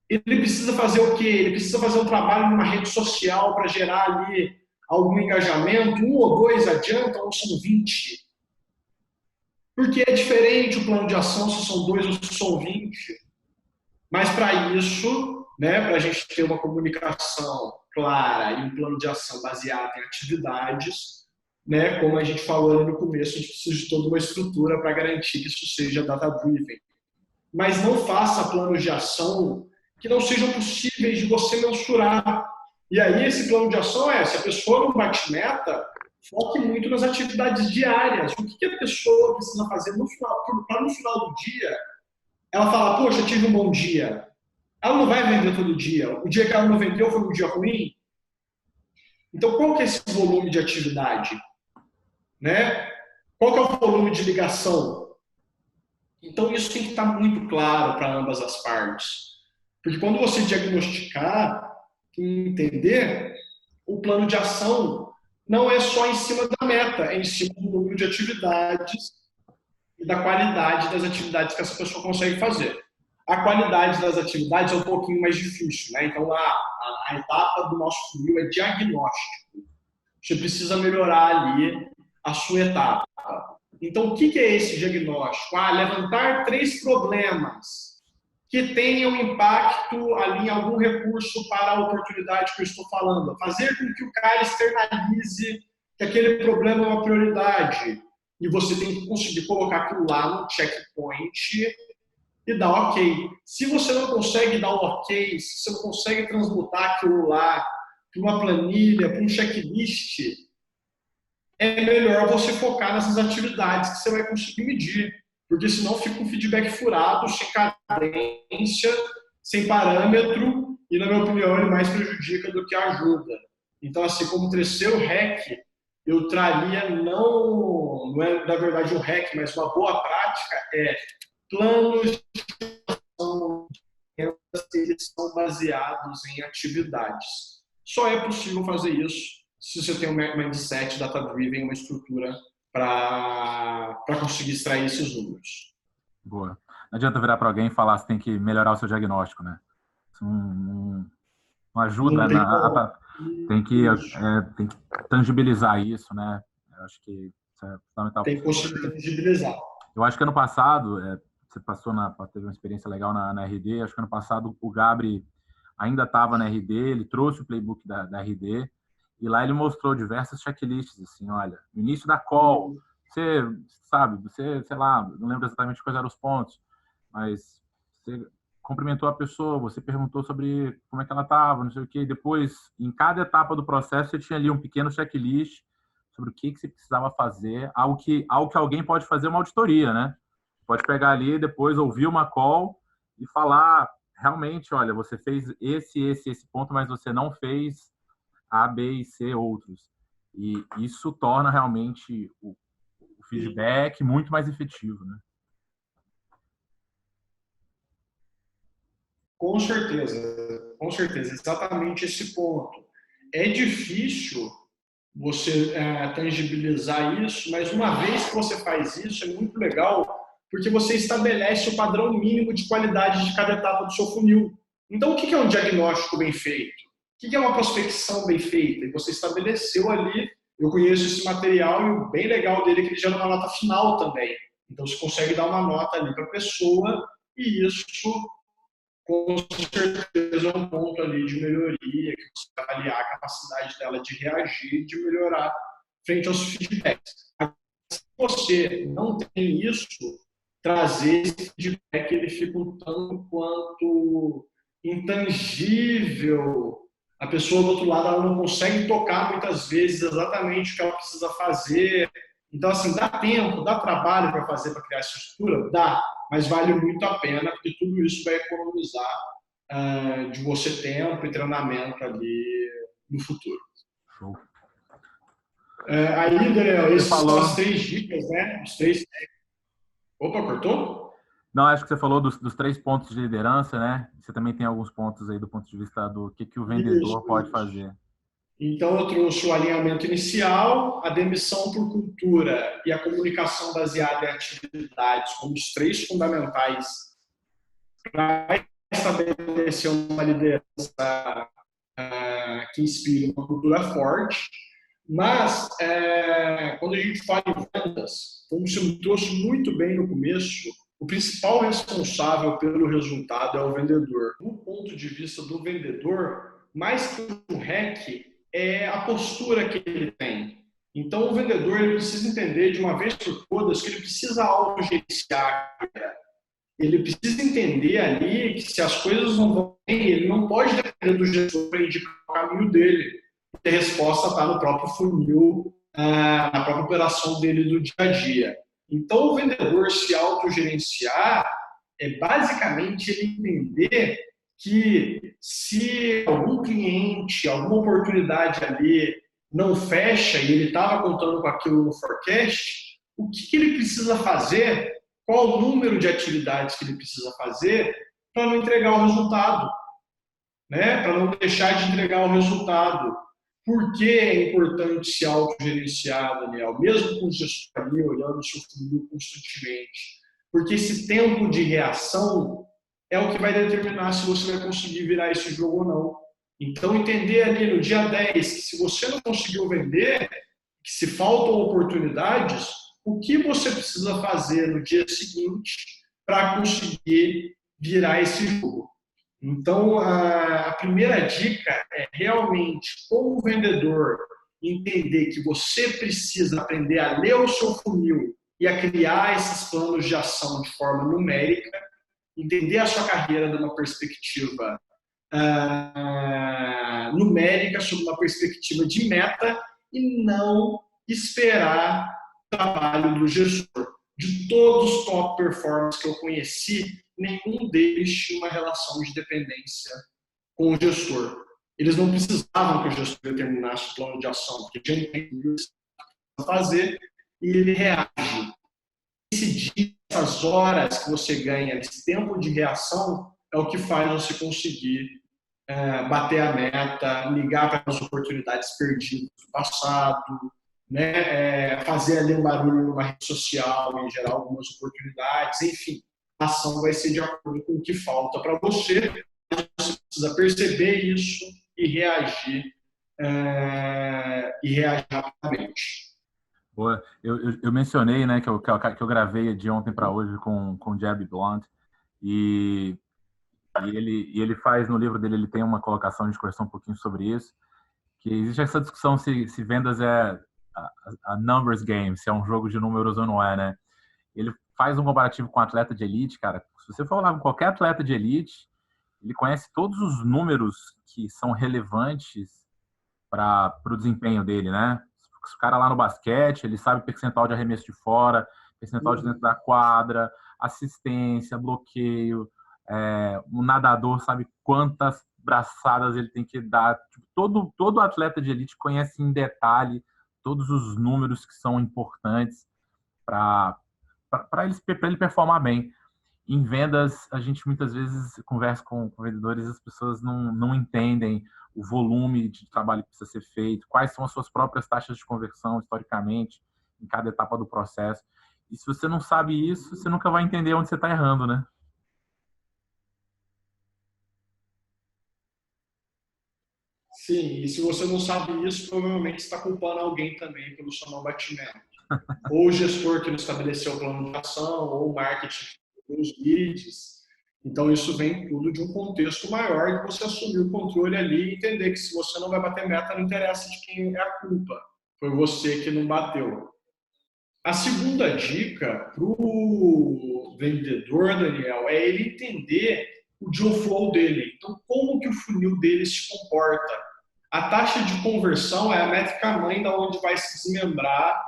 Ele precisa fazer o quê? Ele precisa fazer um trabalho numa rede social para gerar ali algum engajamento, 1 ou 2 adiantam ou são 20? Porque é diferente o plano de ação se são 2 ou se são 20. Mas para isso, né, para a gente ter uma comunicação clara e um plano de ação baseado em atividades, né, como a gente falou ali no começo, a gente precisa de toda uma estrutura para garantir que isso seja data-driven. Mas não faça planos de ação que não sejam possíveis de você mensurar. E aí esse plano de ação se a pessoa não bate meta, foque muito nas atividades diárias. O que a pessoa precisa fazer para no final do dia ela fala, poxa, tive um bom dia. Ela não vai vender todo dia. O dia que ela não vendeu foi um dia ruim. Então, qual que é esse volume de atividade? Né? Qual que é o volume de ligação? Então, isso tem que estar muito claro para ambas as partes. Porque quando você diagnosticar e entender, o plano de ação não é só em cima da meta, é em cima do número de atividades e da qualidade das atividades que essa pessoa consegue fazer. A qualidade das atividades é um pouquinho mais difícil, né? Então, a etapa do nosso funil é diagnóstico. Você precisa melhorar ali a sua etapa. Então, o que é esse diagnóstico? Levantar 3 problemas que tenham impacto ali em algum recurso para a oportunidade que eu estou falando. Fazer com que o cara externalize que aquele problema é uma prioridade. E você tem que conseguir colocar aquilo lá no checkpoint e dar ok. Se você não consegue dar um ok, se você não consegue transmutar aquilo lá para uma planilha, para um checklist, é melhor você focar nessas atividades que você vai conseguir medir. Porque senão fica um feedback furado, sem cadência, sem parâmetro, e na minha opinião ele mais prejudica do que ajuda. Então, assim, como terceiro hack, eu traria não é na verdade um hack, mas uma boa prática planos eles são baseados em atividades. Só é possível fazer isso se você tem um mindset data-driven, uma estrutura para conseguir extrair esses números. Boa. Não adianta virar para alguém e falar que você tem que melhorar o seu diagnóstico, né? Isso não ajuda, tem que tangibilizar isso, né? Eu acho que isso é fundamental. Tem que conseguir tangibilizar. Eu acho que ano passado, você teve uma experiência legal na RD, acho que ano passado o Gabri ainda estava na RD, ele trouxe o playbook da RD, e lá ele mostrou diversas checklists, assim, olha, no início da call, você sabe, sei lá, não lembro exatamente quais eram os pontos, mas você cumprimentou a pessoa, você perguntou sobre como é que ela estava, não sei o quê, e depois, em cada etapa do processo, você tinha ali um pequeno checklist sobre o que você precisava fazer, algo que alguém pode fazer uma auditoria, né? Pode pegar ali, depois ouvir uma call e falar, realmente, olha, você fez esse ponto, mas você não fez A, B e C outros. E isso torna realmente o feedback muito mais efetivo, né? Com certeza, exatamente esse ponto. É difícil você tangibilizar isso, mas uma vez que você faz isso, é muito legal, porque você estabelece o padrão mínimo de qualidade de cada etapa do seu funil. Então, o que é um diagnóstico bem feito? O que é uma prospecção bem feita? E você estabeleceu ali, eu conheço esse material e o bem legal dele é que ele gera uma nota final também. Então, você consegue dar uma nota ali para a pessoa e isso com certeza é um ponto ali de melhoria, que você vai avaliar a capacidade dela de reagir, de melhorar frente aos feedbacks. Se você não tem isso, trazer esse feedback, ele fica um tanto quanto intangível. A pessoa do outro lado ela não consegue tocar muitas vezes exatamente o que ela precisa fazer. Então, assim, dá tempo, dá trabalho para fazer, para criar essa estrutura? Dá, mas vale muito a pena, porque tudo isso vai economizar de você tempo e treinamento ali no futuro. Show. Aí, Daniel, essas são as 3 dicas, né? Os 3... Opa, cortou? Não, acho que você falou dos 3 pontos de liderança, né? Você também tem alguns pontos aí do ponto de vista do que o vendedor pode fazer. Então, eu trouxe o alinhamento inicial, a demissão por cultura e a comunicação baseada em atividades como os 3 fundamentais para estabelecer uma liderança que inspire uma cultura forte. Mas, quando a gente fala em vendas, como você me trouxe muito bem no começo, o principal responsável pelo resultado é o vendedor. Do ponto de vista do vendedor, mais que um REC, é a postura que ele tem. Então, o vendedor ele precisa entender de uma vez por todas que ele precisa autogerenciar. Ele precisa entender ali que se as coisas não vão bem, ele não pode depender do gestor para indicar o caminho dele. A resposta está no próprio funil, na própria operação dele do dia a dia. Então, o vendedor se autogerenciar é basicamente ele entender que se algum cliente, alguma oportunidade ali não fecha e ele estava contando com aquilo no forecast, o que ele precisa fazer, qual o número de atividades que ele precisa fazer para não entregar o resultado, né? Para não deixar de entregar o resultado. Por que é importante se autogerenciar, Daniel? Mesmo com o gestor ali olhando o seu funil constantemente. Porque esse tempo de reação é o que vai determinar se você vai conseguir virar esse jogo ou não. Então, entender ali no dia 10 que se você não conseguiu vender, que se faltam oportunidades, o que você precisa fazer no dia seguinte para conseguir virar esse jogo. Então, a primeira dica é realmente, como vendedor, entender que você precisa aprender a ler o seu funil e a criar esses planos de ação de forma numérica, entender a sua carreira de uma perspectiva numérica, sob uma perspectiva de meta, e não esperar o trabalho do gestor. De todos os top performers que eu conheci, nenhum deles tinha uma relação de dependência com o gestor. Eles não precisavam que o gestor determinasse o plano de ação, porque a gente tem que fazer e ele reage. esse dia, essas horas que você ganha, esse tempo de reação, é o que faz você conseguir bater a meta, ligar para as oportunidades perdidas do passado, né? Fazer ali um barulho numa rede social e gerar algumas oportunidades, enfim. A ação vai ser de acordo com o que falta para você. Você precisa perceber isso e reagir rapidamente. Boa. Eu mencionei, né, que eu gravei de ontem para hoje com o Jeb Blount, e ele faz, no livro dele, ele tem uma colocação, de conversar um pouquinho sobre isso, que existe essa discussão se vendas é a numbers game, se é um jogo de números ou não é, né? Ele faz um comparativo com atleta de elite, cara. Se você for falar com qualquer atleta de elite, ele conhece todos os números que são relevantes para o desempenho dele, né? O cara lá no basquete, ele sabe percentual de arremesso de fora, percentual de dentro da quadra, assistência, bloqueio. O nadador sabe quantas braçadas ele tem que dar. Tipo, todo atleta de elite conhece em detalhe todos os números que são importantes para ele performar bem. Em vendas, a gente muitas vezes conversa com vendedores, as pessoas não entendem o volume de trabalho que precisa ser feito, quais são as suas próprias taxas de conversão historicamente em cada etapa do processo. E se você não sabe isso, você nunca vai entender onde você está errando, né? Sim, e se você não sabe isso, provavelmente está culpando alguém também pelo seu não batimento. Ou o gestor que não estabeleceu o plano de ação, ou o marketing dos leads. Então, isso vem tudo de um contexto maior de você assumir o controle ali e entender que se você não vai bater meta, não interessa de quem é a culpa. Foi você que não bateu. A segunda dica para o vendedor, Daniel, é ele entender o deal flow dele. Então, como que o funil dele se comporta? A taxa de conversão é a métrica mãe da onde vai se desmembrar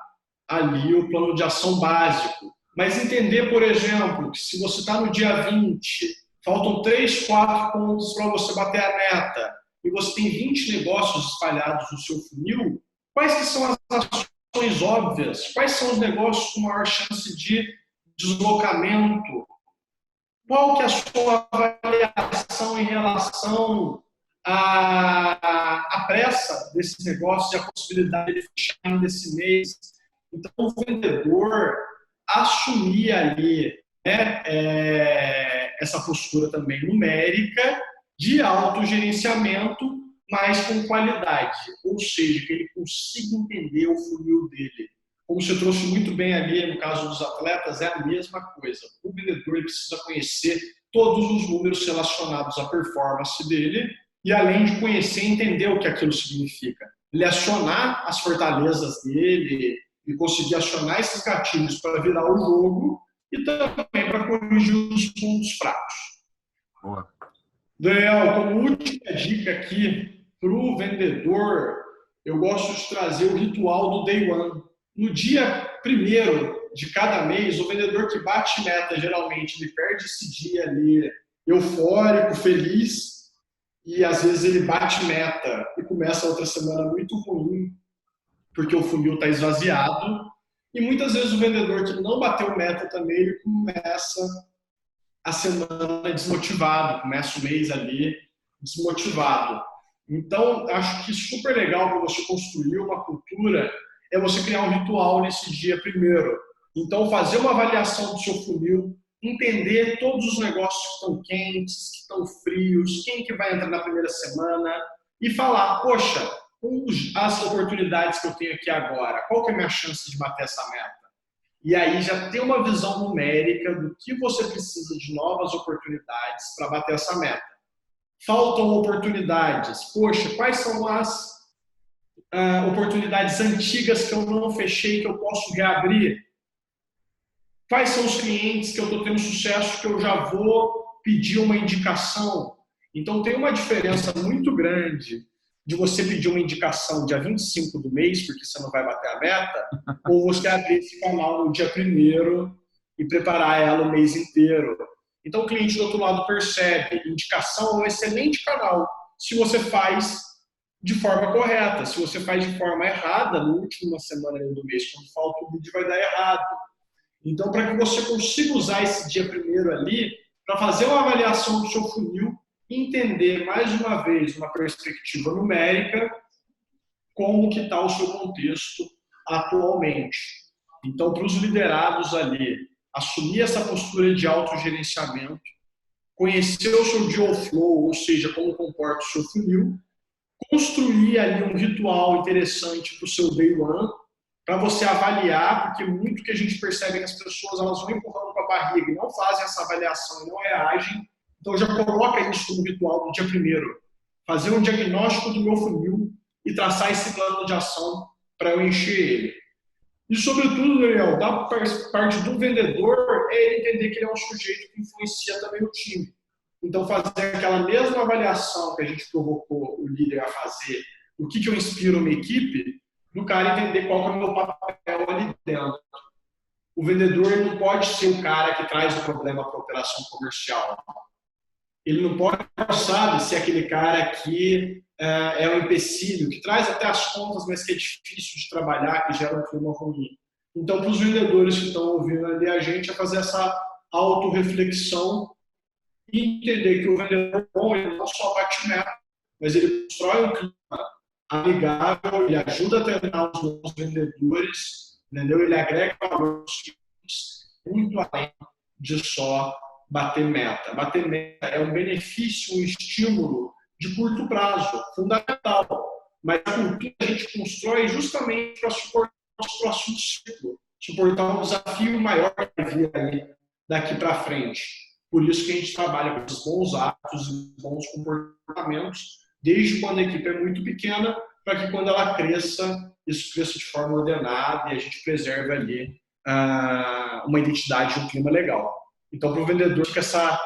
ali o plano de ação básico. Mas entender, por exemplo, que se você está no dia 20, faltam 3, 4 pontos para você bater a meta, e você tem 20 negócios espalhados no seu funil, quais que são as ações óbvias? Quais são os negócios com maior chance de deslocamento? Qual que é a sua avaliação em relação à pressa desses negócios e a possibilidade de fechar ainda esse mês? Então, o vendedor assumir ali, né, essa postura também numérica de autogerenciamento, mas com qualidade. Ou seja, que ele consiga entender o funil dele. Como você trouxe muito bem ali no caso dos atletas, é a mesma coisa. O vendedor precisa conhecer todos os números relacionados à performance dele e, além de conhecer, entender o que aquilo significa. Ele acionar as fortalezas dele e conseguir acionar esses gatilhos para virar o jogo e também para corrigir os pontos fracos. Boa. Daniel, como última dica aqui para o vendedor, eu gosto de trazer o ritual do Day One. No dia 1º de cada mês, o vendedor que bate meta, geralmente, ele perde esse dia ali eufórico, feliz, e às vezes ele bate meta e começa a outra semana muito ruim, porque o funil está esvaziado. E muitas vezes o vendedor que não bateu meta também, ele começa a semana desmotivado, começa o mês ali desmotivado. Então, acho que super legal para você construir uma cultura é você criar um ritual nesse dia 1º. Então, fazer uma avaliação do seu funil, entender todos os negócios que estão quentes, que estão frios, quem que vai entrar na primeira semana e falar, poxa, as oportunidades que eu tenho aqui agora, qual que é a minha chance de bater essa meta? E aí já ter uma visão numérica do que você precisa de novas oportunidades para bater essa meta. Faltam oportunidades. Poxa, quais são as oportunidades antigas que eu não fechei, que eu posso reabrir? Quais são os clientes que eu estou tendo sucesso, que eu já vou pedir uma indicação? Então, tem uma diferença muito grande de você pedir uma indicação dia 25 do mês, porque você não vai bater a meta, ou você abrir esse canal no dia 1º e preparar ela o mês inteiro. Então, o cliente do outro lado percebe, indicação é um excelente canal, se você faz de forma correta. Se você faz de forma errada, na última semana do mês, quando falta o lead, vai dar errado. Então, para que você consiga usar esse dia primeiro ali para fazer uma avaliação do seu funil e entender, mais uma vez, uma perspectiva numérica, como que está o seu contexto atualmente. Então, para os liderados ali, assumir essa postura de autogerenciamento, conhecer o seu deal flow, ou seja, como comporta o seu funil, construir ali um ritual interessante para o seu day one, para você avaliar, porque muito que a gente percebe que as pessoas elas vão empurrando com a barriga e não fazem essa avaliação e não reagem. Então, já coloca isso como ritual no dia primeiro. Fazer um diagnóstico do meu funil e traçar esse plano de ação para eu encher ele. E, sobretudo, Daniel, da parte do vendedor, é ele entender que ele é um sujeito que influencia também o time. Então, fazer aquela mesma avaliação que a gente provocou o líder a fazer, o que eu inspiro uma equipe, do cara entender qual que é o meu papel ali dentro. O vendedor não pode ser o cara que traz o problema para a operação comercial. Ele não pode, sabe, ser aquele cara que é um empecilho, que traz até as contas, mas que é difícil de trabalhar, que gera um clima ruim. Então, para os vendedores que estão ouvindo ali a gente, é fazer essa autorreflexão e entender que o vendedor bom, ele não só bate meta, mas ele constrói um clima amigável, ele ajuda a treinar os novos vendedores, entendeu? Ele agrega valor aos clientes, muito além de só bater meta. Bater meta é um benefício, um estímulo de curto prazo, fundamental. Mas a cultura a gente constrói justamente para suportar o nosso próximo ciclo, suportar um desafio maior que vir aí daqui para frente. Por isso que a gente trabalha com esses bons hábitos e bons comportamentos, desde quando a equipe é muito pequena, para que quando ela cresça, isso cresça de forma ordenada e a gente preserve ali uma identidade e um clima legal. Então, para o vendedor, fica essa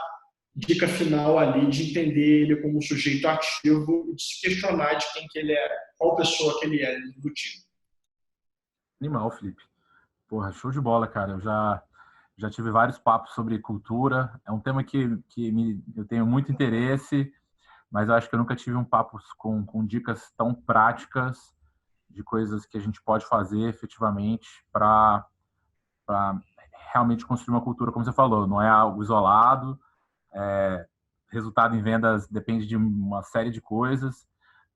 dica final ali de entender ele como um sujeito ativo e de se questionar de quem que ele é, qual pessoa que ele é dentro do time. Animal, Felipe. Porra, show de bola, cara. Eu já tive vários papos sobre cultura. É um tema que eu tenho muito interesse, mas eu acho que eu nunca tive um papo com dicas tão práticas de coisas que a gente pode fazer efetivamente para realmente construir uma cultura, como você falou. Não é algo isolado, resultado em vendas depende de uma série de coisas,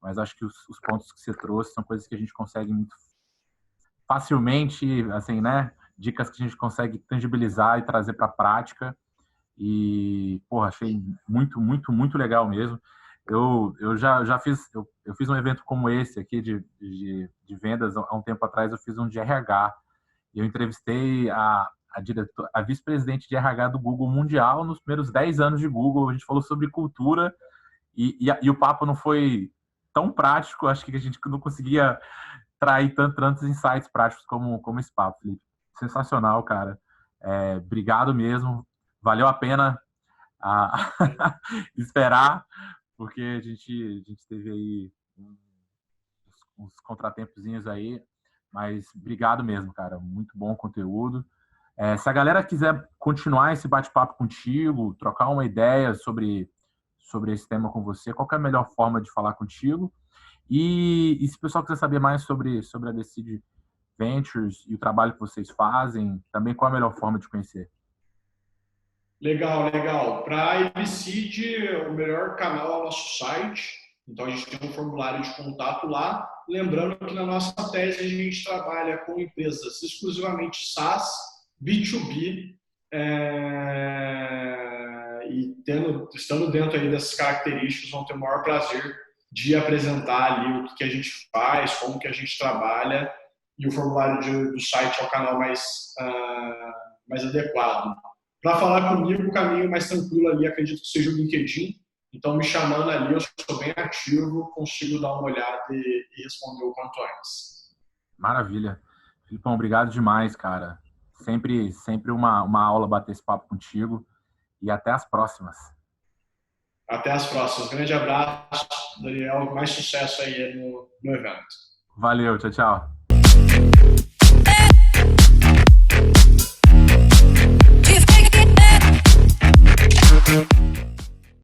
mas acho que os pontos que você trouxe são coisas que a gente consegue muito facilmente, assim, né? Dicas que a gente consegue tangibilizar e trazer para a prática. E, porra, achei muito, muito, muito legal mesmo. Eu já fiz um evento como esse aqui de vendas há um tempo atrás. Eu fiz um de RH e eu entrevistei a vice-presidente de RH do Google Mundial nos primeiros 10 anos de Google. A gente falou sobre cultura e o papo não foi tão prático. Acho que a gente não conseguia trair tantos insights práticos como esse papo, Felipe. Sensacional, cara. Obrigado mesmo. Valeu a pena esperar, porque a gente teve aí uns contratempozinhos aí, mas obrigado mesmo, cara. Muito bom conteúdo. Se a galera quiser continuar esse bate-papo contigo, trocar uma ideia sobre esse tema com você, qual que é a melhor forma de falar contigo? E se o pessoal quiser saber mais sobre a Decide Ventures e o trabalho que vocês fazem, também qual é a melhor forma de conhecer? Legal. Para a Decide, o melhor canal é o nosso site. Então, a gente tem um formulário de contato lá. Lembrando que na nossa tese a gente trabalha com empresas exclusivamente SaaS, B2B, e estando dentro aí dessas características, vão ter o maior prazer de apresentar ali o que a gente faz, como que a gente trabalha, e o formulário do site é o canal mais adequado. Para falar comigo, o caminho mais tranquilo ali, acredito que seja o LinkedIn. Então, me chamando ali, eu sou bem ativo, consigo dar uma olhada e responder o quanto antes. Maravilha. Filipão, obrigado demais, cara. Sempre uma aula bater esse papo contigo. E até as próximas. Até as próximas. Grande abraço, Daniel. Mais sucesso aí no evento. Valeu, tchau.